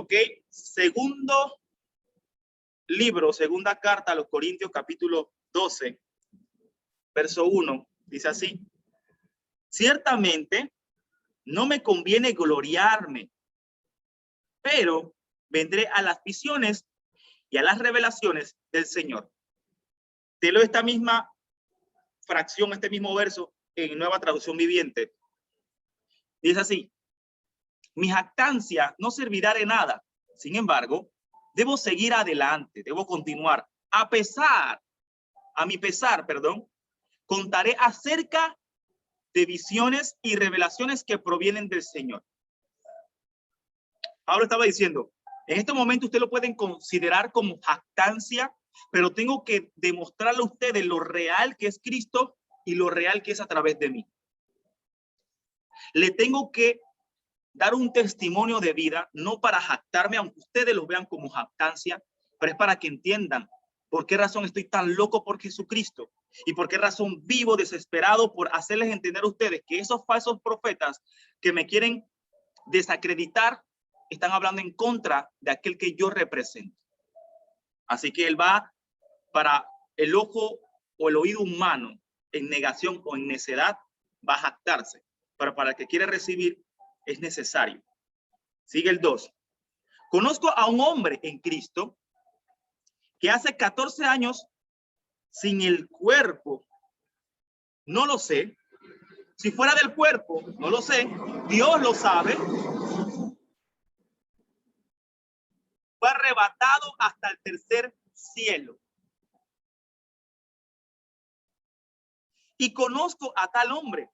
Ok, segunda carta a los Corintios, capítulo 12, verso 1, dice así: ciertamente no me conviene gloriarme, pero vendré a las visiones y a las revelaciones del Señor. Te leo esta misma fracción, este mismo verso en Nueva Traducción Viviente. Dice así: mi jactancia no servirá de nada. Sin embargo, debo seguir adelante, debo continuar. A mi pesar, contaré acerca de visiones y revelaciones que provienen del Señor. Pablo estaba diciendo, en este momento ustedes lo pueden considerar como jactancia, pero tengo que demostrarle a ustedes lo real que es Cristo y lo real que es a través de mí. Le tengo que dar un testimonio de vida, no para jactarme, aunque ustedes lo vean como jactancia, pero es para que entiendan por qué razón estoy tan loco por Jesucristo y por qué razón vivo desesperado por hacerles entender a ustedes que esos falsos profetas que me quieren desacreditar están hablando en contra de aquel que yo represento. Así que él va para el ojo o el oído humano en negación o en necedad, va a jactarse, pero para el que quiere recibir es necesario. Sigue el 2. Conozco a un hombre en Cristo que hace 14 años sin el cuerpo. No lo sé. Si fuera del cuerpo, no lo sé. Dios lo sabe. Fue arrebatado hasta el tercer cielo. Y conozco a tal hombre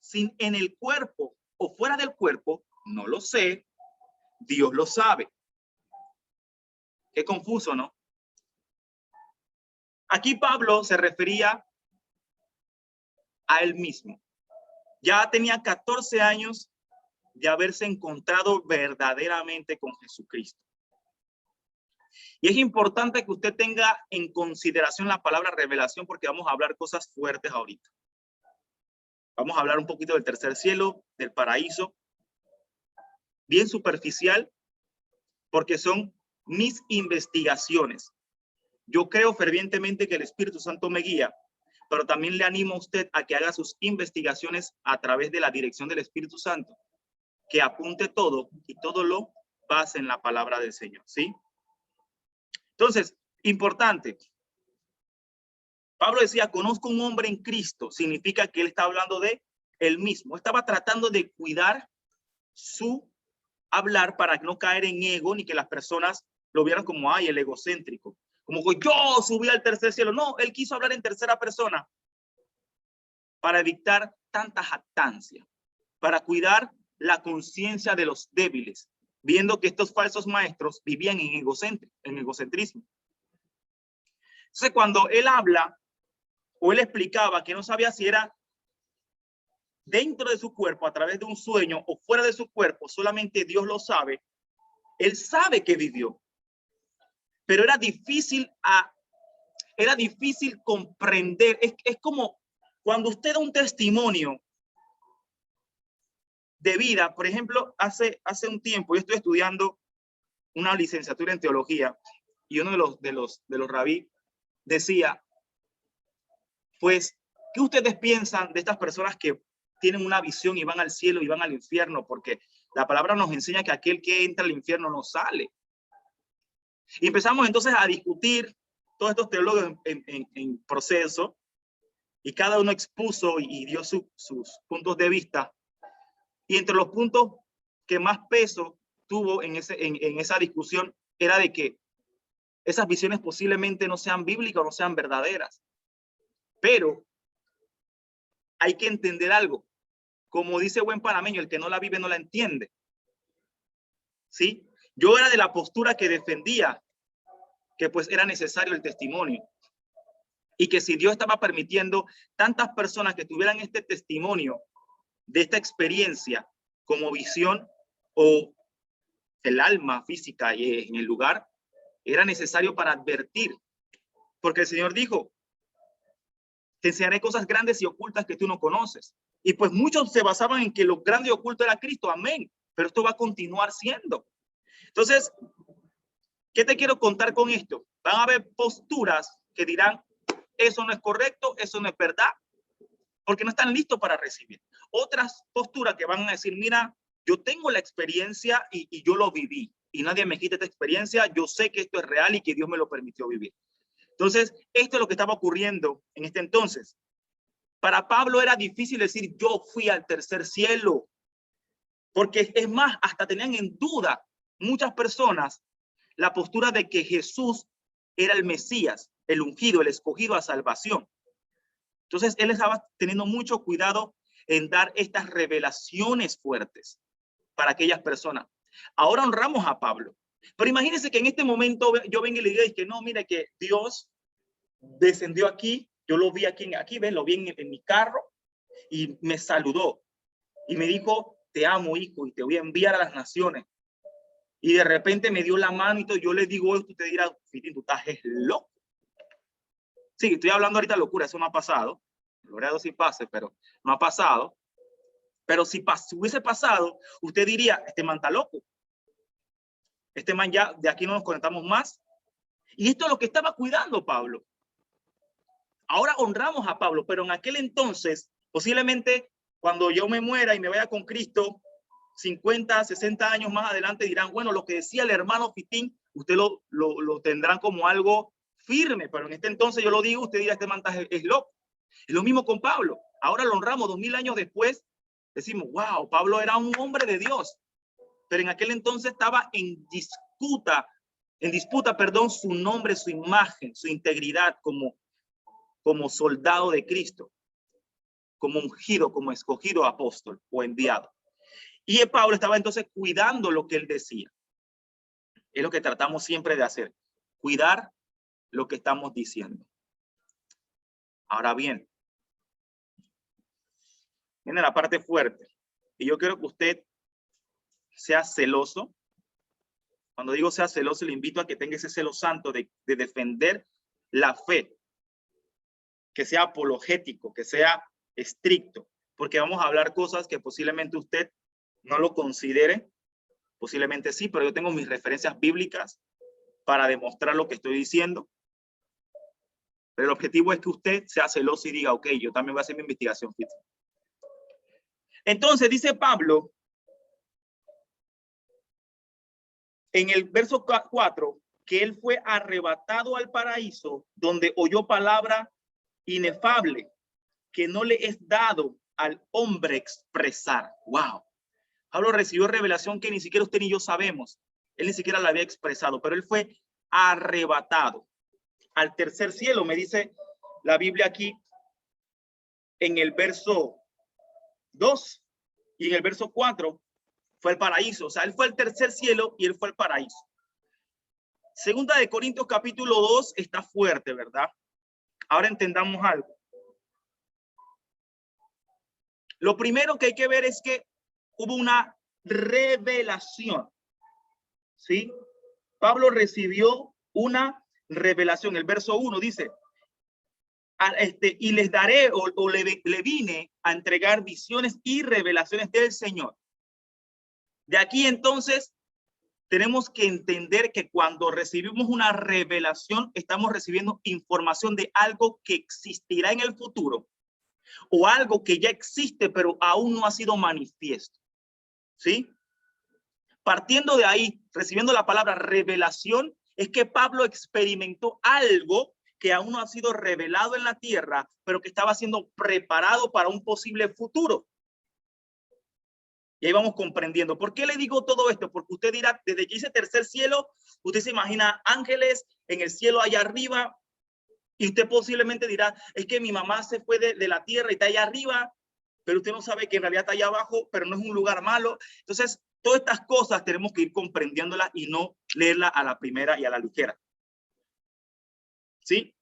sin en el cuerpo o fuera del cuerpo, no lo sé. Dios lo sabe. Qué confuso, ¿no? Aquí Pablo se refería a él mismo. Ya tenía 14 años de haberse encontrado verdaderamente con Jesucristo. Y es importante que usted tenga en consideración la palabra revelación, porque vamos a hablar cosas fuertes ahorita. Vamos a hablar un poquito del tercer cielo, del paraíso, bien superficial, porque son mis investigaciones. Yo creo fervientemente que el Espíritu Santo me guía, pero también le animo a usted a que haga sus investigaciones a través de la dirección del Espíritu Santo, que apunte todo y todo lo base en la palabra del Señor, ¿sí? Entonces, importante. Pablo decía, conozco un hombre en Cristo, significa que él está hablando de él mismo. Estaba tratando de cuidar su hablar para no caer en ego, ni que las personas lo vieran como, ay, el egocéntrico. Como que yo subí al tercer cielo. No, él quiso hablar en tercera persona para evitar tanta jactancia, para cuidar la conciencia de los débiles, viendo que estos falsos maestros vivían en egocentrismo. Entonces, cuando él habla o él explicaba que no sabía si era dentro de su cuerpo a través de un sueño o fuera de su cuerpo, solamente Dios lo sabe. Él sabe que vivió, pero era difícil comprender. Es como cuando usted da un testimonio de vida. Por ejemplo, hace un tiempo yo estoy estudiando una licenciatura en teología y uno de los rabí decía, pues, ¿qué ustedes piensan de estas personas que tienen una visión y van al cielo y van al infierno? Porque la palabra nos enseña que aquel que entra al infierno no sale. Y empezamos entonces a discutir todos estos teólogos en proceso, y cada uno expuso y dio sus puntos de vista. Y entre los puntos que más peso tuvo en esa discusión era de que esas visiones posiblemente no sean bíblicas o no sean verdaderas. Pero hay que entender algo. Como dice buen panameño, el que no la vive no la entiende. ¿Sí? Yo era de la postura que defendía que pues era necesario el testimonio. Y que si Dios estaba permitiendo tantas personas que tuvieran este testimonio de esta experiencia como visión o el alma física en el lugar, era necesario para advertir. Porque el Señor dijo, te enseñaré cosas grandes y ocultas que tú no conoces. Y pues muchos se basaban en que lo grande y oculto era Cristo, amén. Pero esto va a continuar siendo. Entonces, ¿qué te quiero contar con esto? Van a haber posturas que dirán, eso no es correcto, eso no es verdad, porque no están listos para recibir. Otras posturas que van a decir, mira, yo tengo la experiencia y yo lo viví, y nadie me quita esta experiencia, yo sé que esto es real y que Dios me lo permitió vivir. Entonces, esto es lo que estaba ocurriendo en este entonces. Para Pablo era difícil decir, yo fui al tercer cielo, porque es más, hasta tenían en duda muchas personas la postura de que Jesús era el Mesías, el ungido, el escogido a salvación. Entonces, él estaba teniendo mucho cuidado en dar estas revelaciones fuertes para aquellas personas. Ahora honramos a Pablo. Pero imagínense que en este momento yo venga y le diga que no, mire que Dios descendió aquí, yo lo vi aquí ven, lo vi en mi carro y me saludó y me dijo, te amo, hijo, y te voy a enviar a las naciones. Y de repente me dio la mano y todo, yo le digo esto, usted dirá, Fitín, tú estás loco. Sí, estoy hablando ahorita locura, eso no ha pasado. Gloria a Dios si pase, pero no ha pasado. Pero si hubiese pasado, usted diría, este man está loco. Este man ya, de aquí no nos conectamos más. Y esto es lo que estaba cuidando Pablo. Ahora honramos a Pablo, pero en aquel entonces, posiblemente cuando yo me muera y me vaya con Cristo, 50, 60 años más adelante dirán, bueno, lo que decía el hermano Fitín, usted lo tendrán como algo firme, pero en este entonces yo lo digo, usted dirá, este man es loco. Es lo mismo con Pablo. Ahora lo honramos 2000 años después. Decimos, wow, Pablo era un hombre de Dios. Pero en aquel entonces estaba en disputa, su nombre, su imagen, su integridad como soldado de Cristo, como ungido, como escogido apóstol o enviado. Y Pablo estaba entonces cuidando lo que él decía. Es lo que tratamos siempre de hacer, cuidar lo que estamos diciendo. Ahora bien, viene la parte fuerte. Y yo quiero que usted sea celoso. Cuando digo sea celoso, le invito a que tenga ese celo santo de defender la fe, que sea apologético, que sea estricto, porque vamos a hablar cosas que posiblemente usted no lo considere, posiblemente sí, pero yo tengo mis referencias bíblicas para demostrar lo que estoy diciendo. Pero el objetivo es que usted sea celoso y diga, ok, yo también voy a hacer mi investigación. Entonces dice Pablo en el verso 4 que él fue arrebatado al paraíso donde oyó palabra inefable que no le es dado al hombre expresar. Wow. Pablo recibió revelación que ni siquiera usted ni yo sabemos. Él ni siquiera la había expresado, pero él fue arrebatado al tercer cielo, me dice la Biblia aquí en el verso 2 y en el verso 4 fue el paraíso. O sea, él fue al tercer cielo y él fue al paraíso. Segunda de Corintios capítulo 2 está fuerte, ¿verdad? Ahora entendamos algo. Lo primero que hay que ver es que hubo una revelación, ¿sí? Pablo recibió una revelación. El verso 1 dice, y les daré o le vine a entregar visiones y revelaciones del Señor. De aquí entonces tenemos que entender que cuando recibimos una revelación estamos recibiendo información de algo que existirá en el futuro o algo que ya existe pero aún no ha sido manifiesto, ¿sí? Partiendo de ahí, recibiendo la palabra revelación, es que Pablo experimentó algo que aún no ha sido revelado en la tierra, pero que estaba siendo preparado para un posible futuro. Y ahí vamos comprendiendo. ¿Por qué le digo todo esto? Porque usted dirá, desde que dice tercer cielo, usted se imagina ángeles en el cielo allá arriba, y usted posiblemente dirá, es que mi mamá se fue de la tierra y está allá arriba, pero usted no sabe que en realidad está allá abajo, pero no es un lugar malo. Entonces, todas estas cosas tenemos que ir comprendiéndolas y no leerlas a la primera y a la ligera. ¿Sí?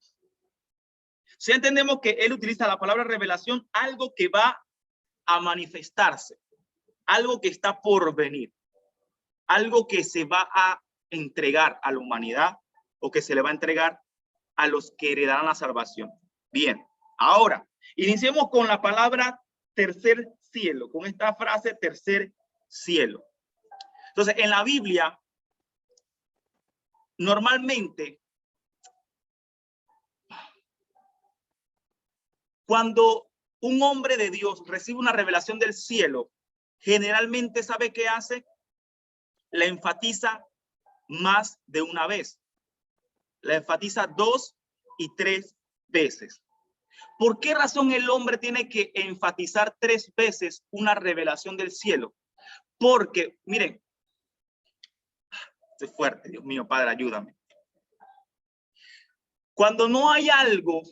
Si entendemos que él utiliza la palabra revelación, algo que va a manifestarse, algo que está por venir, algo que se va a entregar a la humanidad o que se le va a entregar a los que heredarán la salvación. Bien, ahora iniciemos con la palabra tercer cielo, con esta frase tercer cielo. Entonces, en la Biblia normalmente, cuando un hombre de Dios recibe una revelación del cielo, generalmente ¿sabe qué hace? La enfatiza más de una vez. La enfatiza 2 y 3 veces. ¿Por qué razón el hombre tiene que enfatizar 3 veces una revelación del cielo? Porque, miren, estoy fuerte, Dios mío, Padre, ayúdame. Cuando no hay algo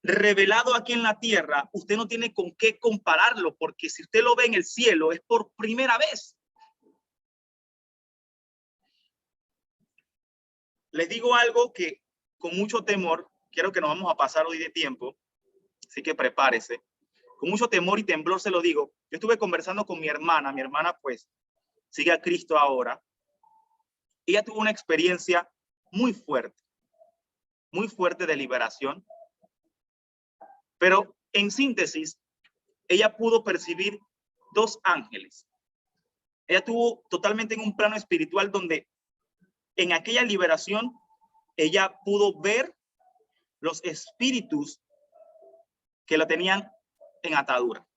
revelado aquí en la tierra, usted no tiene con qué compararlo, porque si usted lo ve en el cielo, es por primera vez. Les digo algo que con mucho temor, quiero que nos vamos a pasar hoy de tiempo, así que prepárese. Con mucho temor y temblor se lo digo. Yo estuve conversando con mi hermana pues sigue a Cristo ahora. Ella tuvo una experiencia muy fuerte de liberación, pero en síntesis, ella pudo percibir 2 ángeles. Ella tuvo totalmente en un plano espiritual donde en aquella liberación ella pudo ver los espíritus que la tenían en atadura.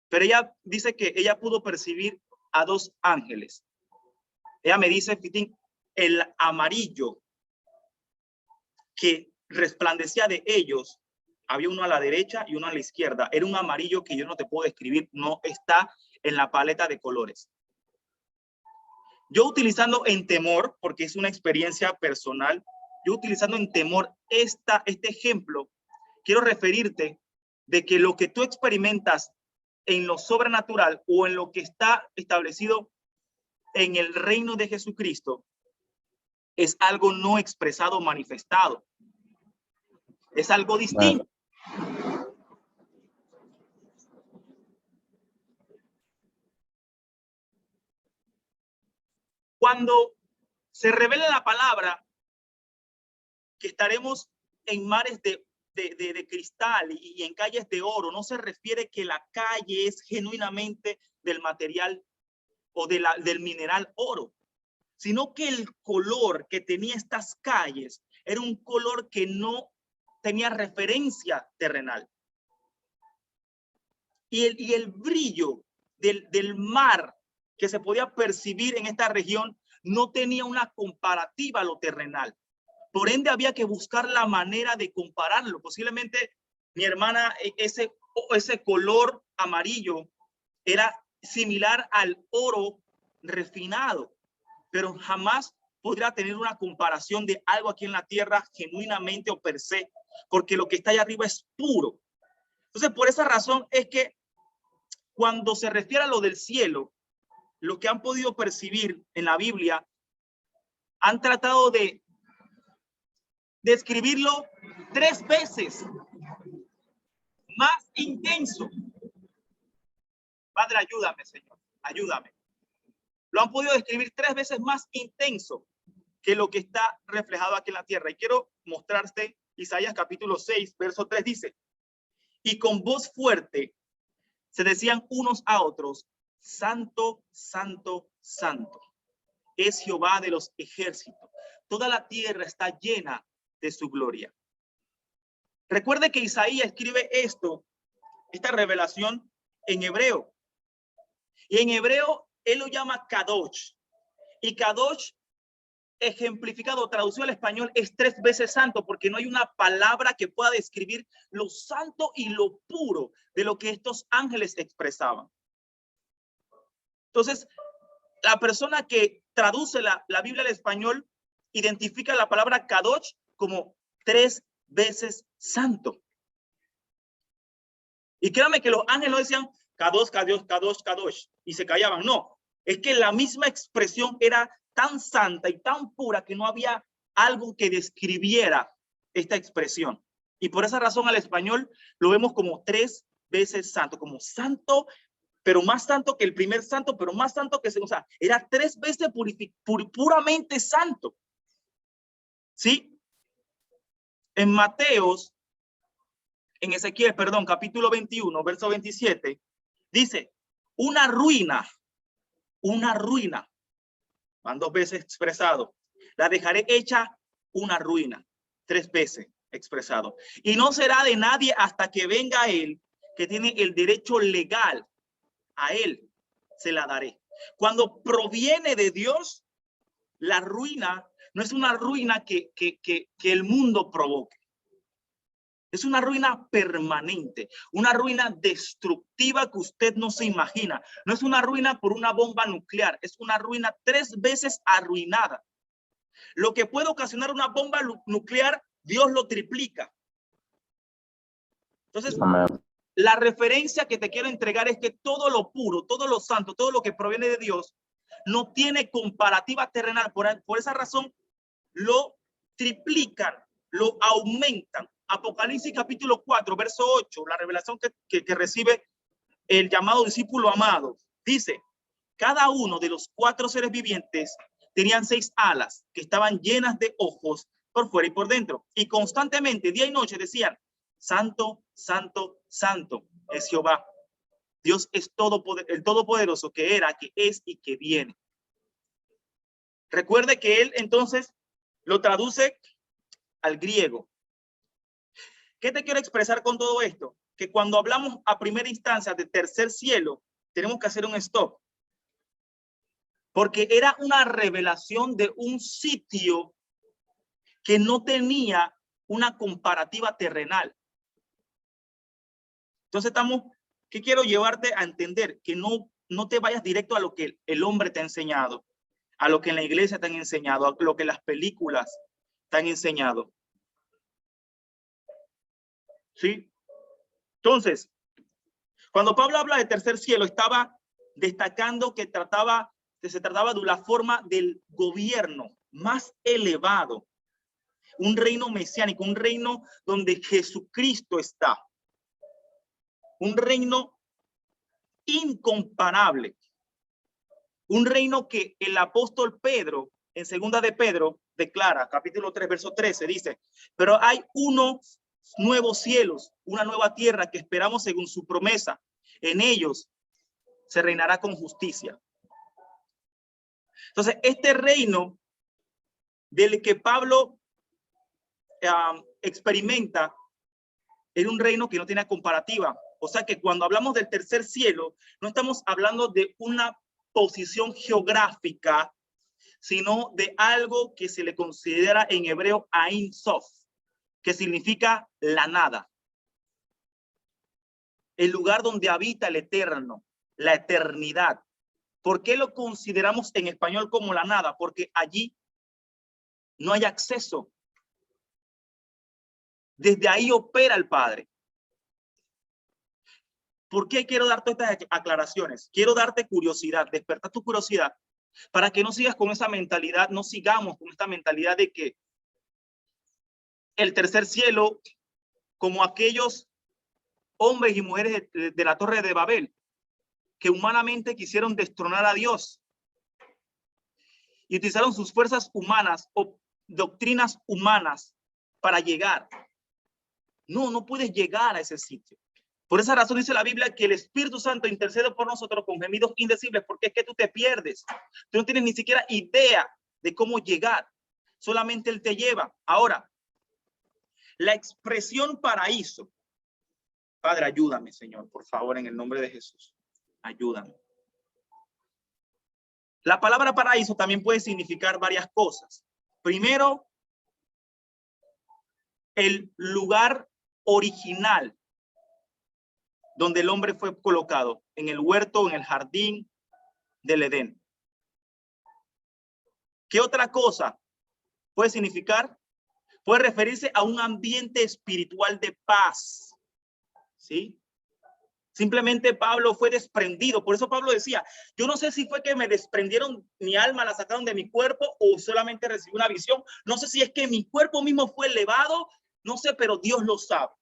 Pero ella dice que ella pudo percibir a 2 ángeles. Ella me dice, Fitín, el amarillo que resplandecía de ellos, había uno a la derecha y uno a la izquierda. Era un amarillo que yo no te puedo describir, no está en la paleta de colores. Yo utilizando en temor, porque es una experiencia personal, yo utilizando en temor este ejemplo, quiero referirte de que lo que tú experimentas en lo sobrenatural o en lo que está establecido en el reino de Jesucristo es algo no expresado o manifestado. Es algo distinto. Cuando se revela la palabra que estaremos en mares de cristal y en calles de oro, no se refiere que la calle es genuinamente del material o del mineral oro, sino que el color que tenía estas calles era un color que no tenía referencia terrenal. Y el brillo del mar que se podía percibir en esta región no tenía una comparativa a lo terrenal. Por ende, había que buscar la manera de compararlo. Posiblemente, mi hermana, ese color amarillo era similar al oro refinado, pero jamás podría tener una comparación de algo aquí en la tierra genuinamente o per se, porque lo que está allá arriba es puro. Entonces, por esa razón es que cuando se refiere a lo del cielo, lo que han podido percibir en la Biblia, han tratado de describirlo 3 veces más intenso. Padre, ayúdame, Señor, ayúdame. Lo han podido describir 3 veces más intenso que lo que está reflejado aquí en la tierra. Y quiero mostrarte Isaías capítulo 6, verso 3 dice, y con voz fuerte se decían unos a otros, santo, santo, santo, es Jehová de los ejércitos. Toda la tierra está llena de su gloria. Recuerde que Isaías escribe esta revelación en hebreo. Y en hebreo él lo llama Kadosh. Y Kadosh, ejemplificado, traducido al español, es 3 veces santo, porque no hay una palabra que pueda describir lo santo y lo puro de lo que estos ángeles expresaban. Entonces, la persona que traduce la Biblia al español identifica la palabra Kadosh como 3 veces santo. Y créanme que los ángeles no decían Kadosh, Kadosh, Kadosh, Kadosh y se callaban. No, es que la misma expresión era tan santa y tan pura que no había algo que describiera esta expresión. Y por esa razón al español lo vemos como 3 veces santo, como santo, pero más santo que el primer santo, pero más santo que o sea, era 3 veces puramente santo. ¿Sí? En Mateos, en Ezequiel, perdón, capítulo 21, verso 27, dice, una ruina, van 2 veces expresado, La dejaré hecha una ruina. 3 veces expresado. Y no será de nadie hasta que venga él, que tiene el derecho legal. A él se la daré. Cuando proviene de Dios, la ruina no es una ruina que el mundo provoque. Es una ruina permanente, una ruina destructiva que usted no se imagina. No es una ruina por una bomba nuclear, es una ruina 3 veces arruinada. Lo que puede ocasionar una bomba nuclear, Dios lo triplica. Entonces, la referencia que te quiero entregar es que todo lo puro, todo lo santo, todo lo que proviene de Dios, no tiene comparativa terrenal. Por esa razón, lo triplican, lo aumentan. Apocalipsis capítulo 4, verso 8, la revelación que recibe el llamado discípulo amado, dice, cada uno de los 4 seres vivientes tenían 6 alas que estaban llenas de ojos por fuera y por dentro. Y constantemente, día y noche, decían, santo, santo, santo es Jehová. Dios es el todopoderoso que era, que es y que viene. Recuerde que él entonces lo traduce al griego. ¿Qué te quiero expresar con todo esto? Que cuando hablamos a primera instancia de tercer cielo, tenemos que hacer un stop. Porque era una revelación de un sitio que no tenía una comparativa terrenal. Entonces ¿qué quiero llevarte a entender? Que no te vayas directo a lo que el hombre te ha enseñado, a lo que en la iglesia te han enseñado, a lo que las películas te han enseñado. ¿Sí? Entonces, cuando Pablo habla de tercer cielo, estaba destacando que se trataba de la forma del gobierno más elevado, un reino mesiánico, un reino donde Jesucristo está, un reino incomparable, un reino que el apóstol Pedro, en segunda de Pedro, declara, capítulo 3, verso 13, dice, pero hay unos nuevos cielos, una nueva tierra que esperamos según su promesa. En ellos se reinará con justicia. Entonces, este reino del que Pablo experimenta era un reino que no tiene comparativa. O sea que cuando hablamos del tercer cielo, no estamos hablando de una posición geográfica, sino de algo que se le considera en hebreo Ein Sof, que significa la nada. El lugar donde habita el eterno, la eternidad. ¿Por qué lo consideramos en español como la nada? Porque allí no hay acceso. Desde ahí opera el Padre. ¿Por qué quiero darte estas aclaraciones? Quiero darte curiosidad, despertar tu curiosidad, para que no sigas con esa mentalidad, no sigamos con esta mentalidad de que el tercer cielo, como aquellos hombres y mujeres de la Torre de Babel, que humanamente quisieron destronar a Dios y utilizaron sus fuerzas humanas o doctrinas humanas para llegar. No puedes llegar a ese sitio. Por esa razón dice la Biblia que el Espíritu Santo intercede por nosotros con gemidos indecibles, porque es que tú te pierdes. Tú no tienes ni siquiera idea de cómo llegar. Solamente Él te lleva. Ahora, la expresión paraíso. Padre, ayúdame, Señor, por favor, en el nombre de Jesús. Ayúdame. La palabra paraíso también puede significar varias cosas. Primero, el lugar original donde el hombre fue colocado, en el huerto, en el jardín del Edén. ¿Qué otra cosa puede significar? Puede referirse a un ambiente espiritual de paz, ¿sí? Simplemente Pablo fue desprendido. Por eso Pablo decía, yo no sé si fue que me desprendieron mi alma, la sacaron de mi cuerpo o solamente recibí una visión. No sé si es que mi cuerpo mismo fue elevado, no sé, pero Dios lo sabe.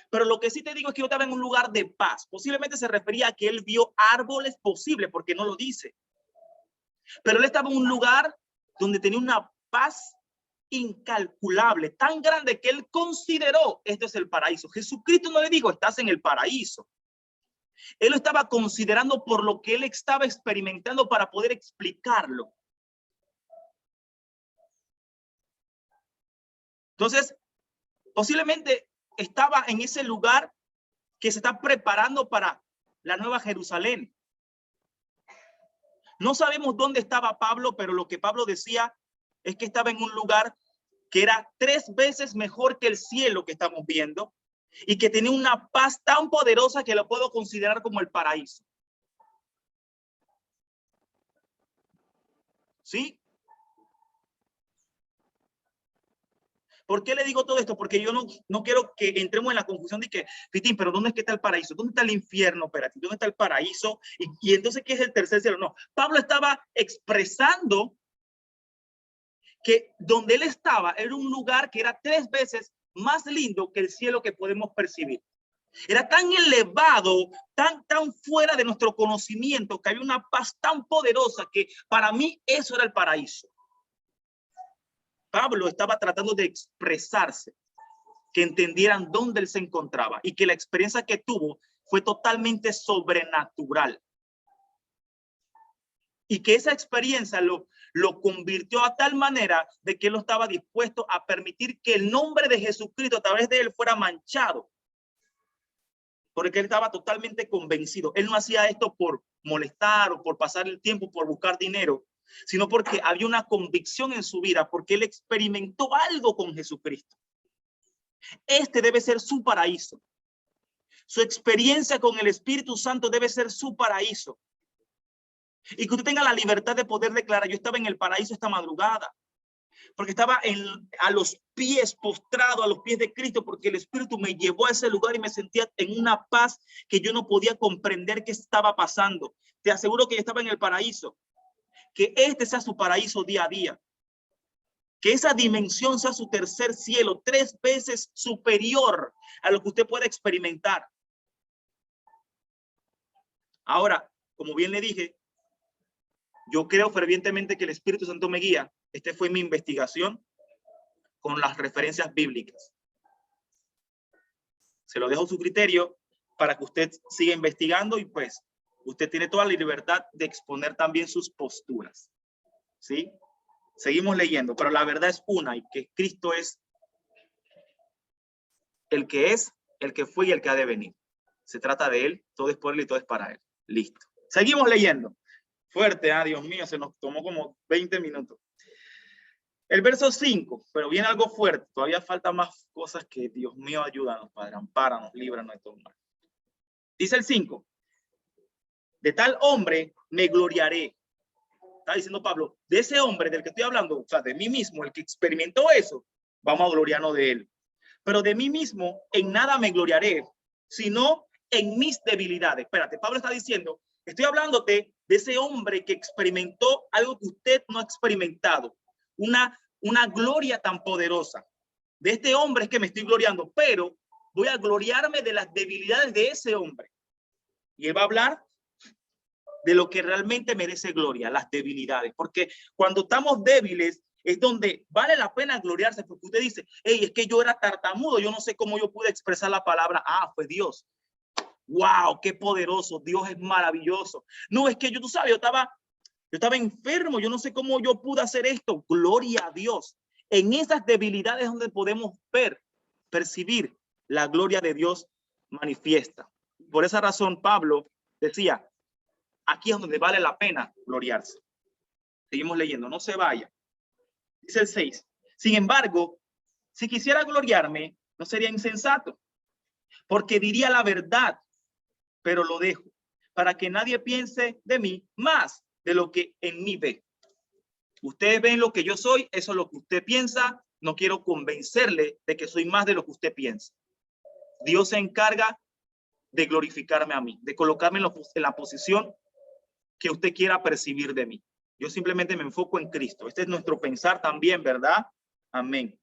Pero lo que sí te digo es que yo estaba en un lugar de paz. Posiblemente se refería a que él vio árboles posibles, porque no lo dice. Pero él estaba en un lugar donde tenía una paz incalculable, tan grande que él consideró, esto es el paraíso. Jesucristo no le dijo, estás en el paraíso. Él lo estaba considerando por lo que él estaba experimentando para poder explicarlo. Entonces, posiblemente estaba en ese lugar que se está preparando para la Nueva Jerusalén. No sabemos dónde estaba Pablo, pero lo que Pablo decía es que estaba en un lugar que era 3 veces mejor que el cielo que estamos viendo y que tenía una paz tan poderosa que lo puedo considerar como el paraíso. ¿Sí? ¿Por qué le digo todo esto? Porque yo no quiero que entremos en la confusión de que, Fitín, pero ¿dónde es que está el paraíso? ¿Dónde está el infierno? Espérate, ¿dónde está el paraíso? Y entonces, ¿qué es el tercer cielo? No, Pablo estaba expresando que donde él estaba era un lugar que era 3 veces más lindo que el cielo que podemos percibir. Era tan elevado, tan fuera de nuestro conocimiento, que había una paz tan poderosa que para mí eso era el paraíso. Pablo estaba tratando de expresarse, que entendieran dónde él se encontraba y que la experiencia que tuvo fue totalmente sobrenatural. Y que esa experiencia lo convirtió a tal manera de que él estaba dispuesto a permitir que el nombre de Jesucristo a través de él fuera manchado. Porque él estaba totalmente convencido. Él no hacía esto por molestar o por pasar el tiempo, por buscar dinero, sino porque había una convicción en su vida, porque él experimentó algo con Jesucristo. Este debe ser su paraíso. Su experiencia con el Espíritu Santo debe ser su paraíso. Y que usted tenga la libertad de poder declarar, yo estaba en el paraíso esta madrugada, porque estaba a los pies, postrado a los pies de Cristo, porque el Espíritu me llevó a ese lugar y me sentía en una paz que yo no podía comprender qué estaba pasando. Te aseguro que yo estaba en el paraíso. Que este sea su paraíso día a día. Que esa dimensión sea su tercer cielo, 3 veces superior a lo que usted pueda experimentar. Ahora, como bien le dije, yo creo fervientemente que el Espíritu Santo me guía. Esta fue mi investigación con las referencias bíblicas. Se lo dejo a su criterio para que usted siga investigando y pues usted tiene toda la libertad de exponer también sus posturas. ¿Sí? Seguimos leyendo, pero la verdad es una, y que Cristo es, el que fue y el que ha de venir. Se trata de él, todo es por él y todo es para él. Listo. Seguimos leyendo. Fuerte, Dios mío, se nos tomó como 20 minutos. El verso 5, pero viene algo fuerte. Todavía falta más cosas que, Dios mío, ayúdanos, Padre, ampáranos, líbranos de todo mal. Dice el 5. De tal hombre me gloriaré. Está diciendo Pablo, de ese hombre del que estoy hablando, o sea, de mí mismo, el que experimentó eso, vamos a gloriarnos de él. Pero de mí mismo en nada me gloriaré, sino en mis debilidades. Espérate, Pablo está diciendo, estoy hablándote de ese hombre que experimentó algo que usted no ha experimentado. Una gloria tan poderosa. De este hombre es que me estoy gloriando, pero voy a gloriarme de las debilidades de ese hombre. Y él va a hablar de lo que realmente merece gloria, las debilidades. Porque cuando estamos débiles es donde vale la pena gloriarse, porque usted dice, hey, es que yo era tartamudo, yo no sé cómo yo pude expresar la palabra, fue Dios. Wow, qué poderoso, Dios es maravilloso. No, es que tú sabes, yo estaba enfermo, yo no sé cómo yo pude hacer esto. Gloria a Dios. En esas debilidades donde podemos percibir la gloria de Dios manifiesta. Por esa razón, Pablo decía, aquí es donde vale la pena gloriarse. Seguimos leyendo, no se vaya. Dice el 6. Sin embargo, si quisiera gloriarme, no sería insensato, porque diría la verdad, pero lo dejo, para que nadie piense de mí más de lo que en mí ve. Ustedes ven lo que yo soy, eso es lo que usted piensa. No quiero convencerle de que soy más de lo que usted piensa. Dios se encarga de glorificarme a mí, de colocarme en la posición que usted quiera percibir de mí. Yo simplemente me enfoco en Cristo. Este es nuestro pensar también, ¿verdad? Amén.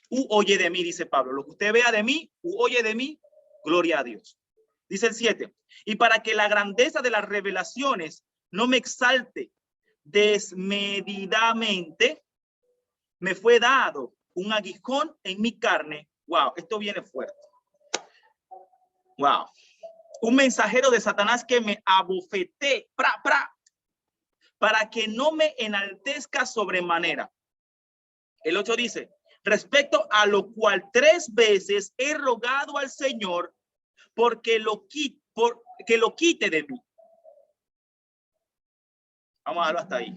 Oye de mí, dice Pablo. Lo que usted vea de mí, oye de mí, gloria a Dios. Dice el 7. Y para que la grandeza de las revelaciones no me exalte desmedidamente, me fue dado un aguijón en mi carne. Wow, esto viene fuerte. Wow. Un mensajero de Satanás que me abofeté, para que no me enaltezca sobremanera. El 8 dice, respecto a lo cual 3 veces he rogado al Señor porque lo quite de mí. Vamos a darlo hasta ahí.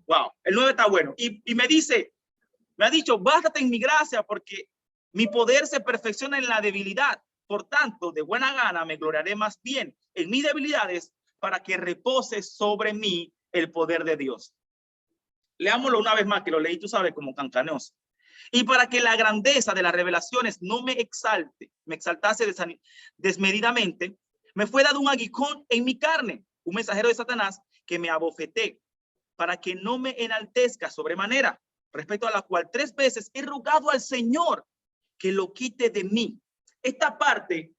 Wow, el 9 está bueno. Y me ha dicho, bástate en mi gracia porque mi poder se perfecciona en la debilidad. Por tanto, de buena gana me gloriaré más bien en mis debilidades para que repose sobre mí el poder de Dios. Leámoslo una vez más, que lo leí, tú sabes, como cancaneoso. Y para que la grandeza de las revelaciones no me exaltase desmedidamente, me fue dado un aguijón en mi carne, un mensajero de Satanás que me abofeté, para que no me enaltezca sobremanera, respecto a la cual 3 veces he rogado al Señor que lo quite de mí. Esta parte,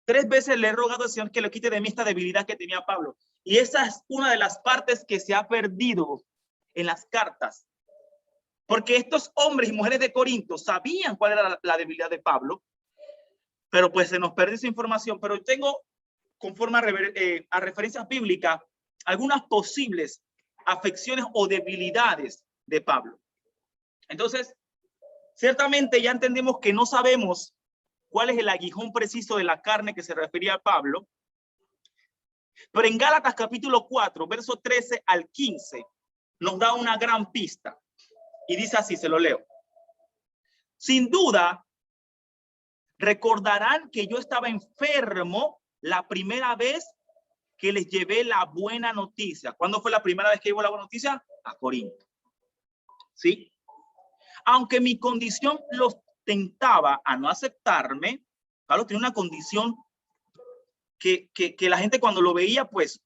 3 veces le he rogado al Señor que lo quite de mí, esta debilidad que tenía Pablo. Y esa es una de las partes que se ha perdido en las cartas. Porque estos hombres y mujeres de Corinto sabían cuál era la debilidad de Pablo, pero pues se nos perdió esa información. Pero tengo, conforme a referencias bíblicas, algunas posibles afecciones o debilidades de Pablo. Entonces, ciertamente ya entendemos que no sabemos cuál es el aguijón preciso de la carne que se refería a Pablo, pero en Gálatas capítulo 4, verso 13 al 15, nos da una gran pista. Y dice así, se lo leo. Sin duda, recordarán que yo estaba enfermo la primera vez que les llevé la buena noticia. ¿Cuándo fue la primera vez que llevó la buena noticia? A Corinto. ¿Sí? Aunque mi condición los tentaba a no aceptarme, Pablo tenía una condición que la gente cuando lo veía, pues,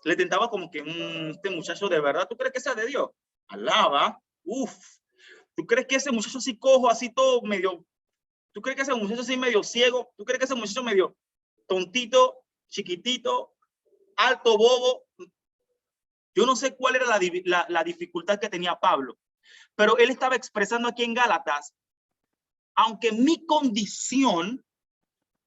le tentaba como que, este muchacho de verdad, ¿tú crees que sea de Dios? Alaba, ¿tú crees que ese muchacho así cojo, así todo medio, tú crees que ese muchacho así medio ciego, tú crees que ese muchacho medio tontito, chiquitito, alto, bobo? Yo no sé cuál era la dificultad que tenía Pablo, pero él estaba expresando aquí en Gálatas, aunque mi condición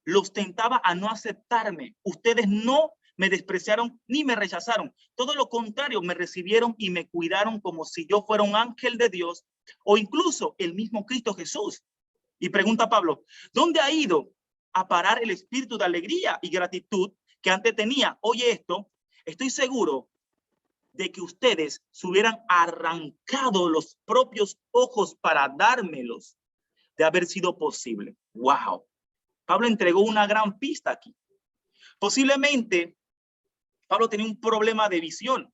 los tentaba a no aceptarme, ustedes no me despreciaron ni me rechazaron. Todo lo contrario, me recibieron y me cuidaron como si yo fuera un ángel de Dios o incluso el mismo Cristo Jesús. Y pregunta Pablo, ¿dónde ha ido a parar el espíritu de alegría y gratitud que antes tenía? Oye esto, estoy seguro de que ustedes se hubieran arrancado los propios ojos para dármelos de haber sido posible. Wow. Pablo entregó una gran pista aquí. Posiblemente Pablo tenía un problema de visión.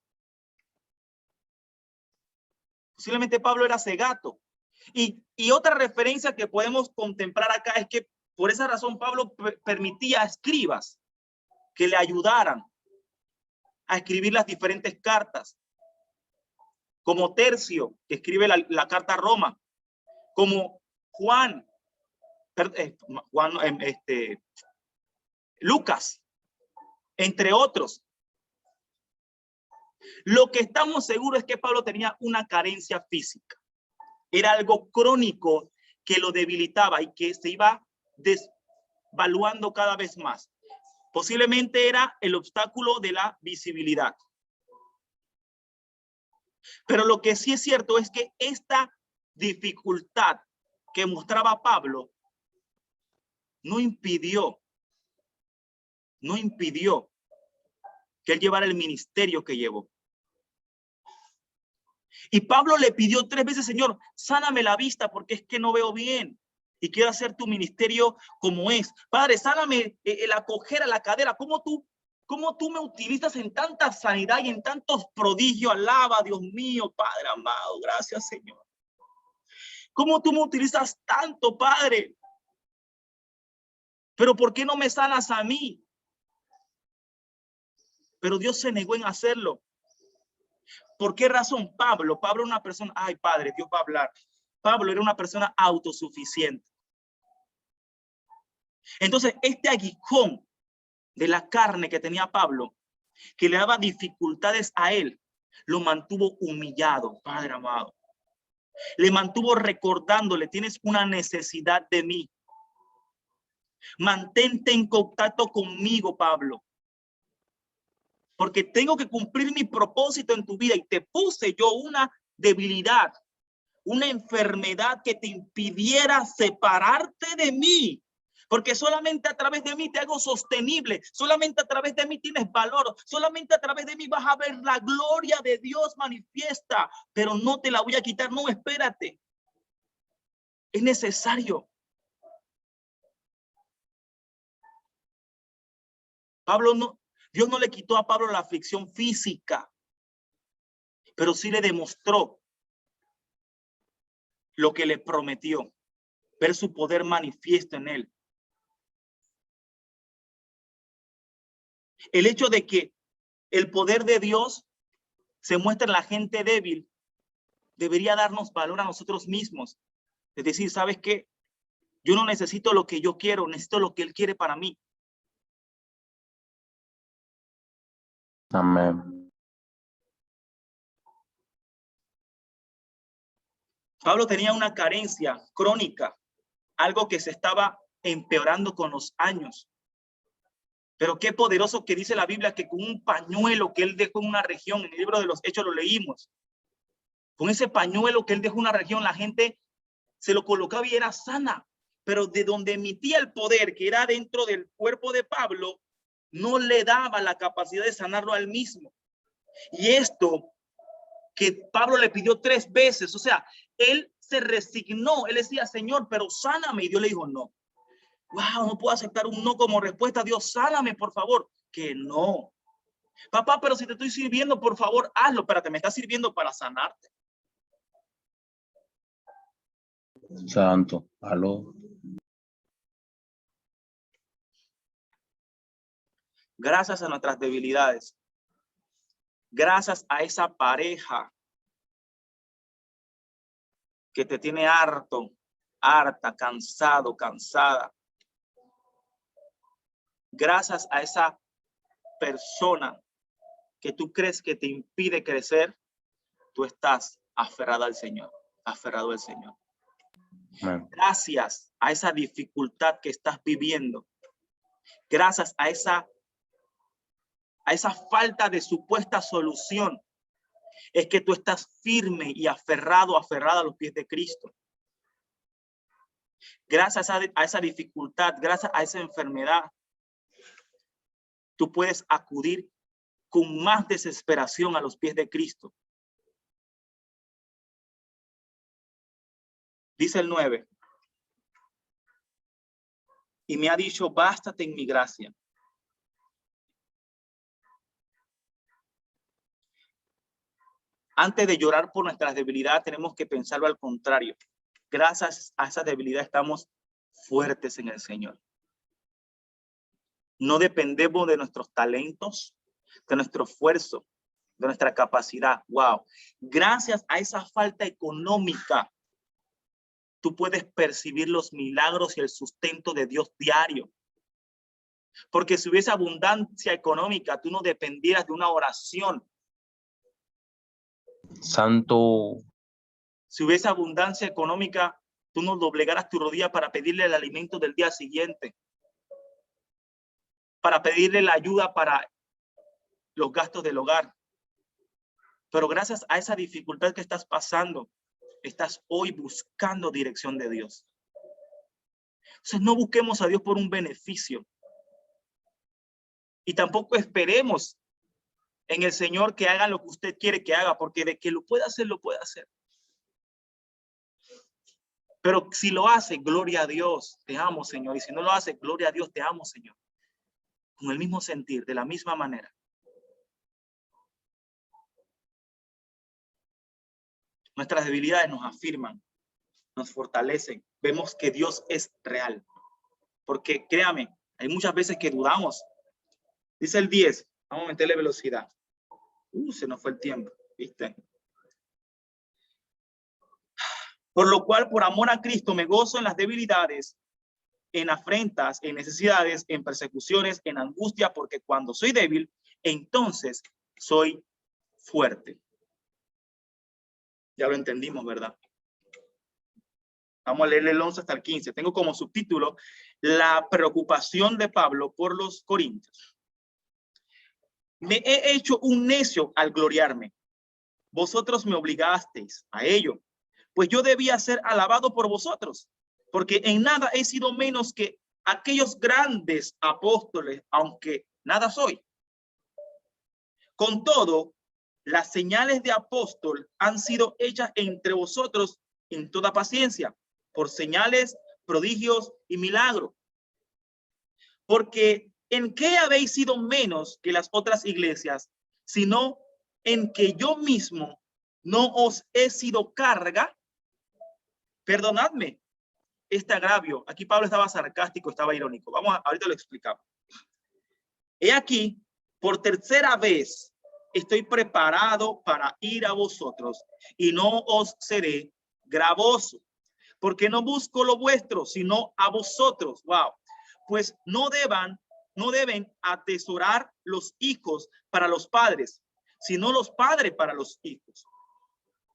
Posiblemente Pablo era cegato. Y otra referencia que podemos contemplar acá es que por esa razón Pablo permitía a escribas que le ayudaran a escribir las diferentes cartas, como Tercio, que escribe la carta a Roma, como Lucas, entre otros. Lo que estamos seguros es que Pablo tenía una carencia física. Era algo crónico que lo debilitaba y que se iba desvaluando cada vez más. Posiblemente era el obstáculo de la visibilidad. Pero lo que sí es cierto es que esta dificultad que mostraba Pablo no impidió que él llevara el ministerio que llevó. Y Pablo le pidió 3 veces, Señor, sáname la vista porque es que no veo bien y quiero hacer tu ministerio como es. Padre, sáname la cojera, la cadera. ¿Cómo tú me utilizas en tanta sanidad y en tantos prodigios? Alaba, Dios mío, Padre amado. Gracias, Señor. ¿Cómo tú me utilizas tanto, Padre? Pero ¿por qué no me sanas a mí? Pero Dios se negó en hacerlo. ¿Por qué razón? Pablo era una persona, ay Padre, Dios va a hablar. Pablo era una persona autosuficiente. Entonces, este aguijón de la carne que tenía Pablo, que le daba dificultades a él, lo mantuvo humillado, Padre amado. Le mantuvo recordándole, tienes una necesidad de mí. Mantente en contacto conmigo, Pablo. Porque tengo que cumplir mi propósito en tu vida y te puse yo una debilidad una enfermedad que te impidiera separarte de mí. Porque solamente a través de mí te hago sostenible. Solamente a través de mí tienes valor. Solamente a través de mí vas a ver la gloria de Dios manifiesta. Pero no te la voy a quitar. No, espérate. Es necesario. Dios no le quitó a Pablo la aflicción física. Pero sí le demostró lo que le prometió. Ver su poder manifiesto en él. El hecho de que el poder de Dios se muestra en la gente débil debería darnos valor a nosotros mismos. Es decir, ¿sabes qué? Yo no necesito lo que yo quiero, necesito lo que Él quiere para mí. Amén. Pablo tenía una carencia crónica, algo que se estaba empeorando con los años. Pero qué poderoso que dice la Biblia que con un pañuelo que él dejó en una región, en el libro de los Hechos lo leímos, con ese pañuelo que él dejó en una región, la gente se lo colocaba y era sana. Pero de donde emitía el poder, que era dentro del cuerpo de Pablo, no le daba la capacidad de sanarlo a él mismo. Y esto que Pablo le pidió 3 veces, o sea, él se resignó, él decía, Señor, pero sáname. Y Dios le dijo, no. Wow, no puedo aceptar un no como respuesta. Dios, sáname, por favor. Que no. Papá, pero si te estoy sirviendo, por favor, hazlo. Espérate, me estás sirviendo para sanarte. Santo, aló. Gracias a nuestras debilidades, gracias a esa pareja que te tiene harto, harta, cansado, cansada. Gracias a esa persona que tú crees que te impide crecer, tú estás aferrado al Señor, aferrado al Señor. Amén. Gracias a esa dificultad que estás viviendo, gracias a esa falta de supuesta solución, es que tú estás firme y aferrada a los pies de Cristo. Gracias a esa dificultad, gracias a esa enfermedad, tú puedes acudir con más desesperación a los pies de Cristo. Dice el 9. Y me ha dicho, bástate en mi gracia. Antes de llorar por nuestras debilidades, tenemos que pensarlo al contrario. Gracias a esa debilidad estamos fuertes en el Señor. No dependemos de nuestros talentos, de nuestro esfuerzo, de nuestra capacidad. Wow. Gracias a esa falta económica, tú puedes percibir los milagros y el sustento de Dios diario. Porque si hubiese abundancia económica, tú no dependieras de una oración. Santo. Si hubiese abundancia económica, tú no doblegaras tu rodilla para pedirle el alimento del día siguiente, para pedirle la ayuda para los gastos del hogar. Pero gracias a esa dificultad que estás pasando, estás hoy buscando dirección de Dios. Entonces no busquemos a Dios por un beneficio. Y tampoco esperemos en el Señor que haga lo que usted quiere que haga, porque de que lo puede hacer, lo puede hacer. Pero si lo hace, gloria a Dios, te amo, Señor. Y si no lo hace, gloria a Dios, te amo, Señor. Con el mismo sentir, de la misma manera. Nuestras debilidades nos afirman, nos fortalecen. Vemos que Dios es real. Porque créame, hay muchas veces que dudamos. Dice el 10, vamos a meterle velocidad. Se nos fue el tiempo, ¿viste? Por lo cual, por amor a Cristo, me gozo en las debilidades, en afrentas, en necesidades, en persecuciones, en angustia, porque cuando soy débil, entonces soy fuerte. Ya lo entendimos, ¿verdad? Vamos a leer el 11 hasta el 15. Tengo como subtítulo la preocupación de Pablo por los corintios. Me he hecho un necio al gloriarme. Vosotros me obligasteis a ello, pues yo debía ser alabado por vosotros, porque en nada he sido menos que aquellos grandes apóstoles, aunque nada soy. Con todo, las señales de apóstol han sido hechas entre vosotros en toda paciencia, por señales, prodigios y milagros. Porque ¿en qué habéis sido menos que las otras iglesias, sino en que yo mismo no os he sido carga? Perdonadme este agravio. Aquí Pablo estaba sarcástico, estaba irónico. Ahorita lo explicamos. He aquí, por tercera vez estoy preparado para ir a vosotros y no os seré gravoso, porque no busco lo vuestro, sino a vosotros. Wow. Pues no deben atesorar los hijos para los padres, sino los padres para los hijos.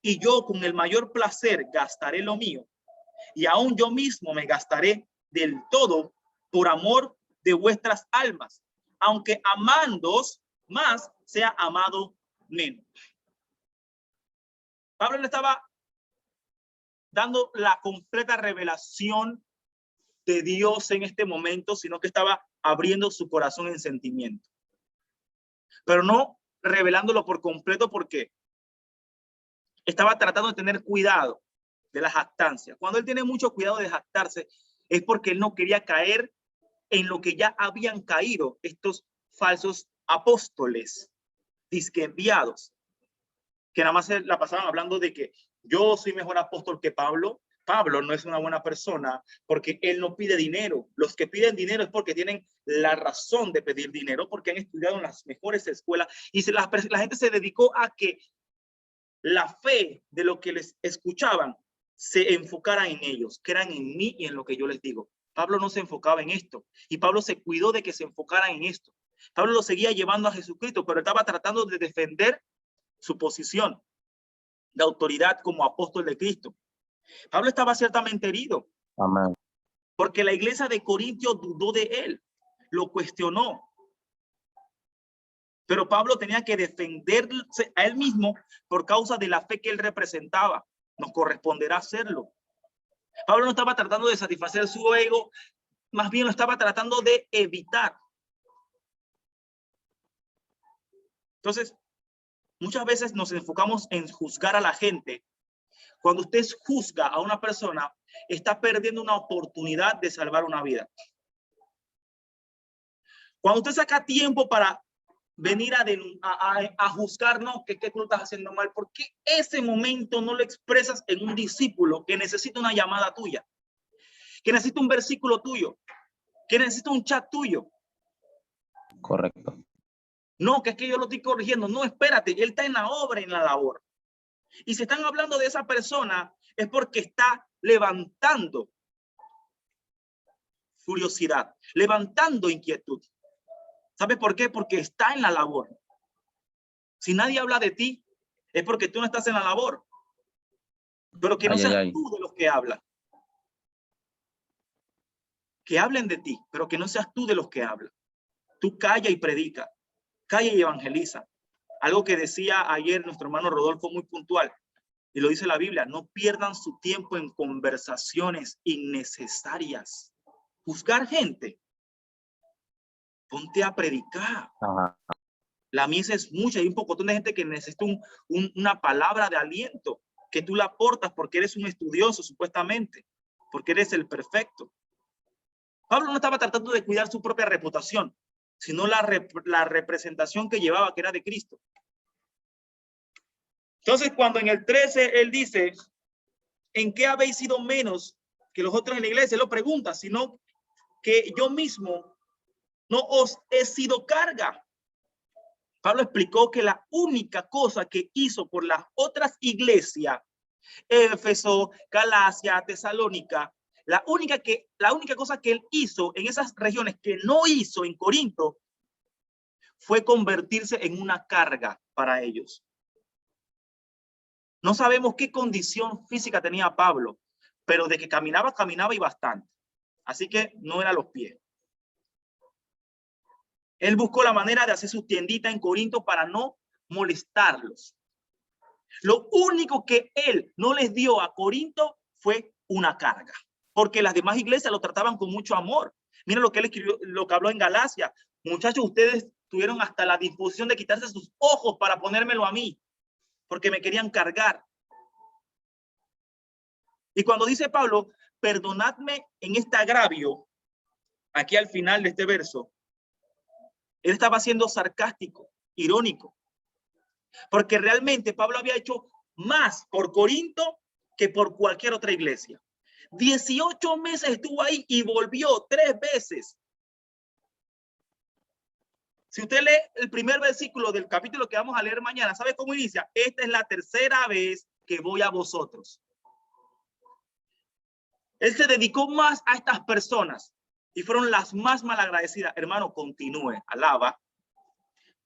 Y yo con el mayor placer gastaré lo mío, y aún yo mismo me gastaré del todo por amor de vuestras almas, aunque amándoos más sea amado menos. Pablo le estaba dando la completa revelación de Dios en este momento, sino que estaba abriendo su corazón en sentimiento, pero no revelándolo por completo, porque estaba tratando de tener cuidado de la jactancia. Cuando él tiene mucho cuidado de jactarse, es porque él no quería caer en lo que ya habían caído estos falsos apóstoles, disque enviados, que nada más se la pasaban hablando de que yo soy mejor apóstol que Pablo. Pablo no es una buena persona porque él no pide dinero. Los que piden dinero es porque tienen la razón de pedir dinero, porque han estudiado en las mejores escuelas, y la gente se dedicó a que la fe de lo que les escuchaban se enfocara en ellos, crean en mí y en lo que yo les digo. Pablo no se enfocaba en esto, y Pablo se cuidó de que se enfocaran en esto. Pablo lo seguía llevando a Jesucristo, pero estaba tratando de defender su posición de autoridad como apóstol de Cristo. Pablo estaba ciertamente herido. Amén. Porque la iglesia de Corintio dudó de él, lo cuestionó. Pero Pablo tenía que defenderse a él mismo por causa de la fe que él representaba. Nos corresponderá hacerlo. Pablo no estaba tratando de satisfacer su ego, más bien lo estaba tratando de evitar. Entonces, muchas veces nos enfocamos en juzgar a la gente. Cuando usted juzga a una persona, está perdiendo una oportunidad de salvar una vida. Cuando usted saca tiempo para venir a juzgar, no, que tú lo estás haciendo mal, ¿por qué ese momento no lo expresas en un discípulo que necesita una llamada tuya, que necesita un versículo tuyo, que necesita un chat tuyo? Correcto. No, que es que yo lo estoy corrigiendo. No, espérate, él está en la obra, en la labor. Y si están hablando de esa persona, es porque está levantando curiosidad, levantando inquietud. ¿Sabe por qué? Porque está en la labor. Si nadie habla de ti, es porque tú no estás en la labor. Pero que no seas tú de los que hablan. Que hablen de ti, pero que no seas tú de los que hablan. Tú calla y predica, calla y evangeliza. Algo que decía ayer nuestro hermano Rodolfo muy puntual, y lo dice la Biblia: no pierdan su tiempo en conversaciones innecesarias. Juzgar gente. Ponte a predicar. Ajá. La mies es mucha, hay un pocotón de gente que necesita una palabra de aliento, que tú la aportas porque eres un estudioso, supuestamente, porque eres el perfecto. Pablo no estaba tratando de cuidar su propia reputación, sino la representación que llevaba, que era de Cristo. Entonces, cuando en el 13 él dice: ¿en qué habéis sido menos que los otros en la iglesia? Él lo pregunta, sino que yo mismo no os he sido carga. Pablo explicó que la única cosa que hizo por las otras iglesias, Éfeso, Galacia, Tesalónica, la única cosa que él hizo en esas regiones que no hizo en Corinto fue convertirse en una carga para ellos. No sabemos qué condición física tenía Pablo, pero de que caminaba, caminaba y bastante. Así que no era los pies. Él buscó la manera de hacer su tiendita en Corinto para no molestarlos. Lo único que él no les dio a Corinto fue una carga, porque las demás iglesias lo trataban con mucho amor. Miren lo que él escribió, lo que habló en Galacia. Muchachos, ustedes tuvieron hasta la disposición de quitarse sus ojos para ponérmelo a mí, porque me querían cargar. Y cuando dice Pablo, perdonadme en este agravio, aquí al final de este verso, él estaba siendo sarcástico, irónico, porque realmente Pablo había hecho más por Corinto que por cualquier otra iglesia. 18 meses estuvo ahí y volvió 3 veces. Si usted lee el primer versículo del capítulo que vamos a leer mañana, ¿sabe cómo inicia? Esta es la tercera vez que voy a vosotros. Él se dedicó más a estas personas y fueron las más malagradecidas. Hermano, continúe, alaba.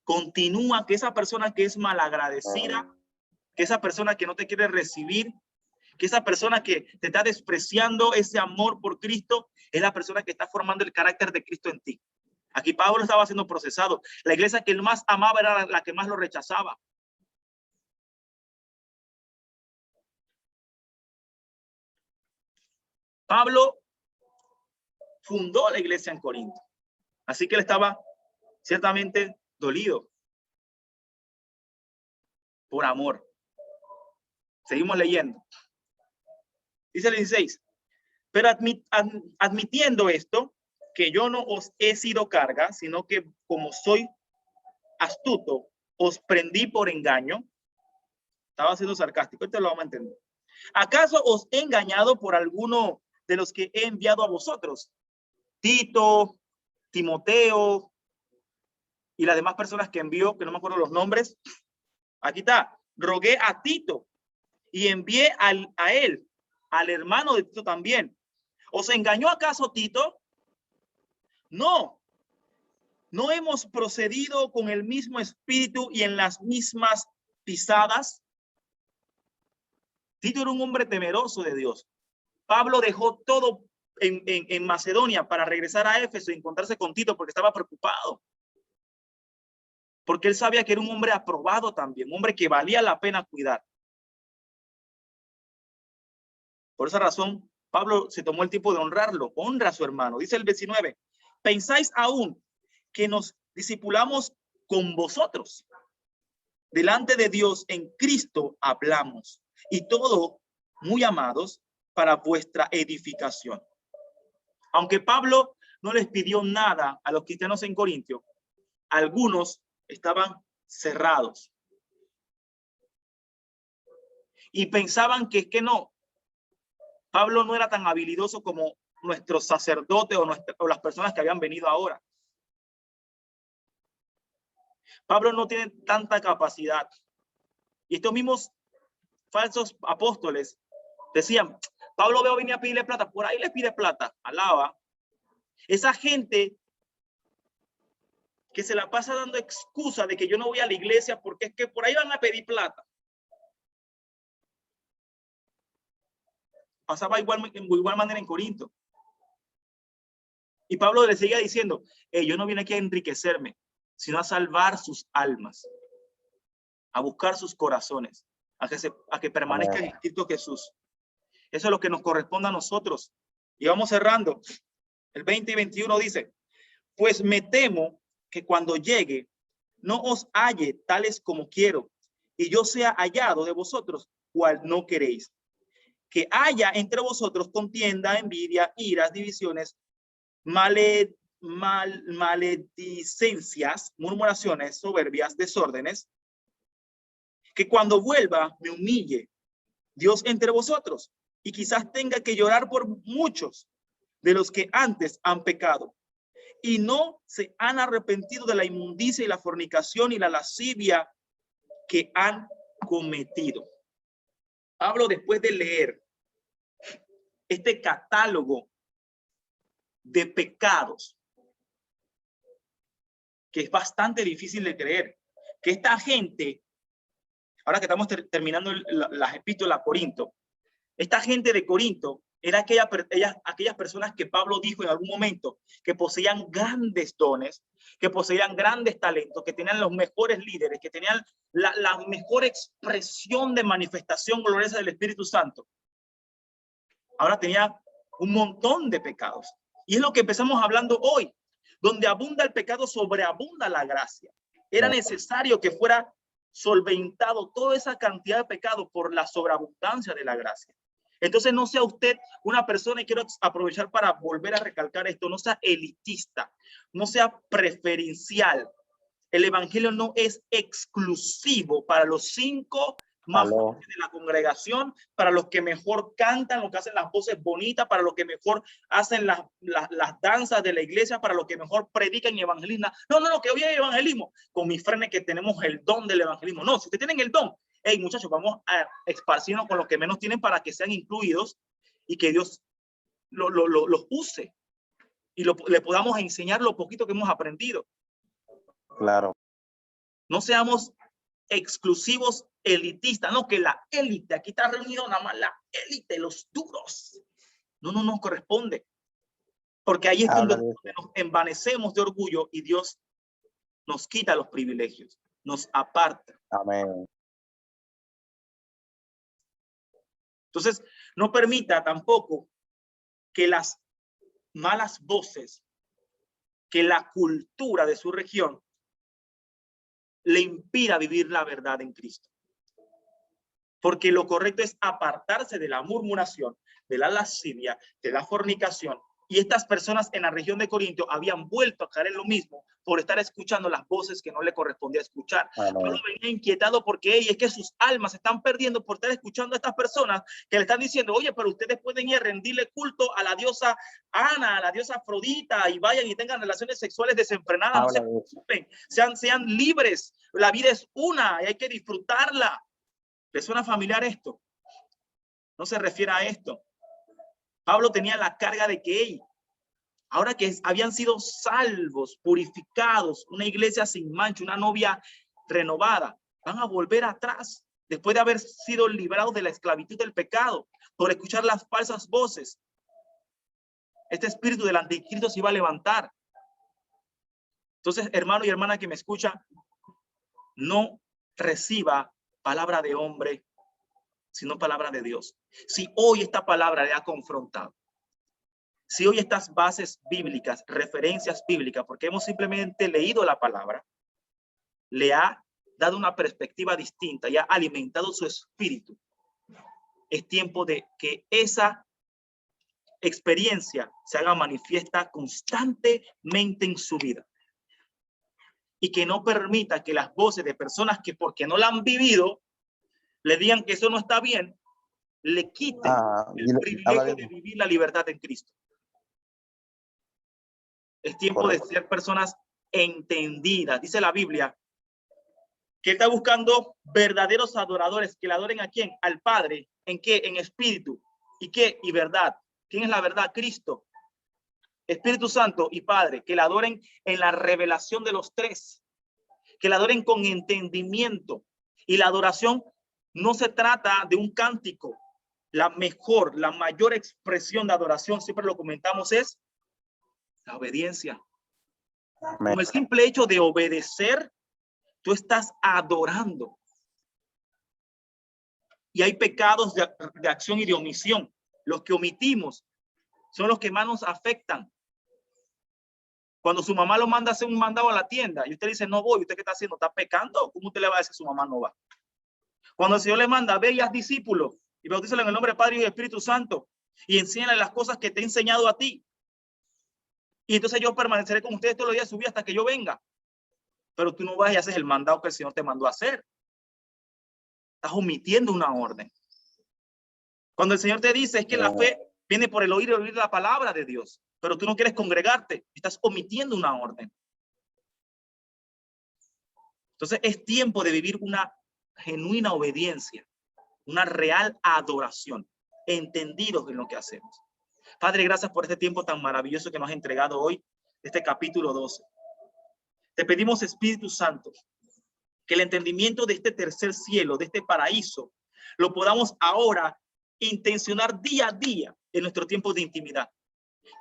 Continúa, que esa persona que es malagradecida, que esa persona que no te quiere recibir, que esa persona que te está despreciando ese amor por Cristo, es la persona que está formando el carácter de Cristo en ti. Aquí Pablo estaba siendo procesado. La iglesia que él más amaba era la que más lo rechazaba. Pablo fundó la iglesia en Corinto. Así que él estaba ciertamente dolido por amor. Seguimos leyendo. Dice el 16. Pero admitiendo esto, que yo no os he sido carga, sino que como soy astuto, os prendí por engaño. Estaba siendo sarcástico, esto lo vamos a entender. ¿Acaso os he engañado por alguno de los que he enviado a vosotros? Tito, Timoteo y las demás personas que envió, que no me acuerdo los nombres. Aquí está. Rogué a Tito y envié a él, al hermano de Tito también. ¿Os engañó acaso Tito? No. ¿No hemos procedido con el mismo espíritu y en las mismas pisadas? Tito era un hombre temeroso de Dios. Pablo dejó todo en Macedonia para regresar a Éfeso y encontrarse con Tito porque estaba preocupado. Porque él sabía que era un hombre aprobado también, un hombre que valía la pena cuidar. Por esa razón, Pablo se tomó el tiempo de honrarlo, honra a su hermano. Dice el 19, ¿pensáis aún que nos discipulamos con vosotros? Delante de Dios en Cristo hablamos, y todo muy amados para vuestra edificación. Aunque Pablo no les pidió nada a los cristianos en Corintio, algunos estaban cerrados y pensaban que es que no, Pablo no era tan habilidoso como nuestros sacerdotes o las personas que habían venido ahora. Pablo no tiene tanta capacidad. Y estos mismos falsos apóstoles decían, Pablo veo venir a pedirle plata, por ahí le pide plata, alaba. Esa gente que se la pasa dando excusa de que yo no voy a la iglesia porque es que por ahí van a pedir plata. Pasaba igual manera en Corinto. Y Pablo le seguía diciendo, yo no vine aquí a enriquecerme, sino a salvar sus almas, a buscar sus corazones, a que permanezcan en Cristo Jesús. Eso es lo que nos corresponde a nosotros. Y vamos cerrando. El 20 y 21 dice, pues me temo que cuando llegue no os halle tales como quiero, y yo sea hallado de vosotros, cual no queréis. Que haya entre vosotros contienda, envidia, iras, divisiones, maledicencias, murmuraciones, soberbias, desórdenes. Que cuando vuelva me humille Dios entre vosotros, y quizás tenga que llorar por muchos de los que antes han pecado y no se han arrepentido de la inmundicia y la fornicación y la lascivia que han cometido. Pablo, después de leer este catálogo de pecados, que es bastante difícil de creer, que esta gente, ahora que estamos terminando las epístolas a Corinto, esta gente de Corinto Era aquellas personas que Pablo dijo en algún momento que poseían grandes dones, que poseían grandes talentos, que tenían los mejores líderes, que tenían la mejor expresión de manifestación gloriosa del Espíritu Santo. Ahora tenía un montón de pecados. Y es lo que empezamos hablando hoy. Donde abunda el pecado, sobreabunda la gracia. Era necesario que fuera solventado toda esa cantidad de pecado por la sobreabundancia de la gracia. Entonces no sea usted una persona, y quiero aprovechar para volver a recalcar esto, no sea elitista, no sea preferencial. El evangelio no es exclusivo para los 5 más fuertes de la congregación, para los que mejor cantan, los que hacen las voces bonitas, para los que mejor hacen las danzas de la iglesia, para los que mejor predican y evangelizan. No, que hoy hay evangelismo con mis frenes que tenemos el don del evangelismo. No, si ustedes tienen el don, hey muchachos, vamos a esparcirnos con los que menos tienen para que sean incluidos y que Dios los use y le podamos enseñar lo poquito que hemos aprendido. Claro. No seamos exclusivos elitistas, no, que la élite, aquí está reunido nada más la élite, los duros. No nos corresponde. Porque ahí es donde nos envanecemos de orgullo y Dios nos quita los privilegios, nos aparta. Amén. Entonces, no permita tampoco que las malas voces, que la cultura de su región le impida vivir la verdad en Cristo. Porque lo correcto es apartarse de la murmuración, de la lascivia, de la fornicación. Y estas personas en la región de Corinto habían vuelto a caer en lo mismo por estar escuchando las voces que no le correspondía escuchar. Pablo venía inquietado porque es que sus almas se están perdiendo por estar escuchando a estas personas que le están diciendo, oye, pero ustedes pueden ir a rendirle culto a la diosa Ana, a la diosa Afrodita, y vayan y tengan relaciones sexuales desenfrenadas. No se preocupen, sean libres. La vida es una y hay que disfrutarla. ¿Les suena familiar esto? No se refiere a esto. Pablo tenía la carga de que ahora que habían sido salvos, purificados, una iglesia sin mancha, una novia renovada, van a volver atrás después de haber sido liberados de la esclavitud del pecado por escuchar las falsas voces. Este espíritu del anticristo se iba a levantar. Entonces, hermano y hermana que me escucha, no reciba palabra de hombre, sino palabra de Dios. Si hoy esta palabra le ha confrontado, si hoy estas bases bíblicas, referencias bíblicas, porque hemos simplemente leído la palabra, le ha dado una perspectiva distinta y ha alimentado su espíritu, es tiempo de que esa experiencia se haga manifiesta constantemente en su vida. Y que no permita que las voces de personas que porque no la han vivido, le digan que eso no está bien, le quiten el privilegio de vivir la libertad en Cristo. Es tiempo de ser personas entendidas. Dice la Biblia que está buscando verdaderos adoradores que le adoren a quién, al Padre. ¿En qué? En espíritu. ¿Y qué? Y verdad. ¿Quién es la verdad? Cristo. Espíritu Santo y Padre, que le adoren en la revelación de los tres, que le adoren con entendimiento. Y la adoración no se trata de un cántico. La mayor expresión de adoración, siempre lo comentamos, es la obediencia. Con el simple hecho de obedecer, tú estás adorando. Y hay pecados de acción y de omisión. Los que omitimos son los que más nos afectan. Cuando su mamá lo manda a hacer un mandado a la tienda y usted dice no voy, ¿usted qué está haciendo? ¿Está pecando? ¿Cómo usted le va a decir a su mamá no va? Cuando el Señor le manda, ve y haz discípulos y bautízalo en el nombre del Padre y del Espíritu Santo y enséñale las cosas que te he enseñado a ti. Y entonces yo permaneceré con ustedes todos los días de su vida hasta que yo venga. Pero tú no vas y haces el mandado que el Señor te mandó a hacer. Estás omitiendo una orden. Cuando el Señor te dice es que la fe viene por el oír y oír la palabra de Dios, pero tú no quieres congregarte, estás omitiendo una orden. Entonces es tiempo de vivir una genuina obediencia, una real adoración, entendidos en lo que hacemos. Padre, gracias por este tiempo tan maravilloso que nos has entregado hoy, este capítulo 12. Te pedimos, Espíritu Santo, que el entendimiento de este tercer cielo, de este paraíso, lo podamos ahora intencionar día a día en nuestro tiempo de intimidad.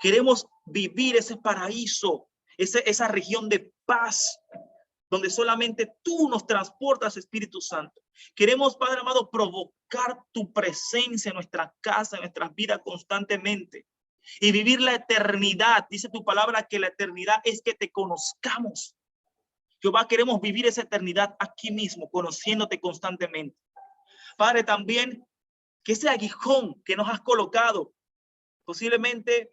Queremos vivir ese paraíso, esa región de paz, donde solamente tú nos transportas, Espíritu Santo. Queremos, Padre amado, provocar tu presencia en nuestra casa, en nuestras vidas constantemente y vivir la eternidad. Dice tu palabra que la eternidad es que te conozcamos. Jehová, queremos vivir esa eternidad aquí mismo, conociéndote constantemente. Padre, también que ese aguijón que nos has colocado, posiblemente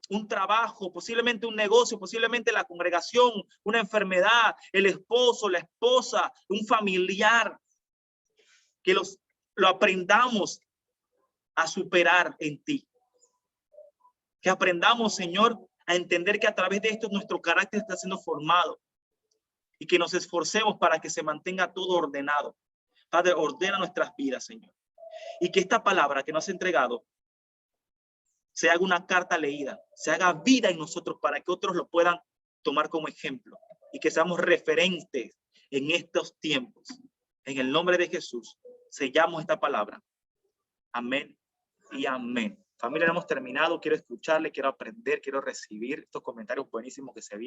un trabajo, posiblemente un negocio, posiblemente la congregación, una enfermedad, el esposo, la esposa, un familiar, que lo aprendamos a superar en ti. Que aprendamos, Señor, a entender que a través de esto nuestro carácter está siendo formado y que nos esforcemos para que se mantenga todo ordenado. Padre, ordena nuestras vidas, Señor. Y que esta palabra que nos has entregado se haga una carta leída, se haga vida en nosotros para que otros lo puedan tomar como ejemplo y que seamos referentes en estos tiempos. En el nombre de Jesús, sellamos esta palabra. Amén y amén. Familia, hemos terminado. Quiero escucharle, quiero aprender, quiero recibir estos comentarios buenísimos que se vienen.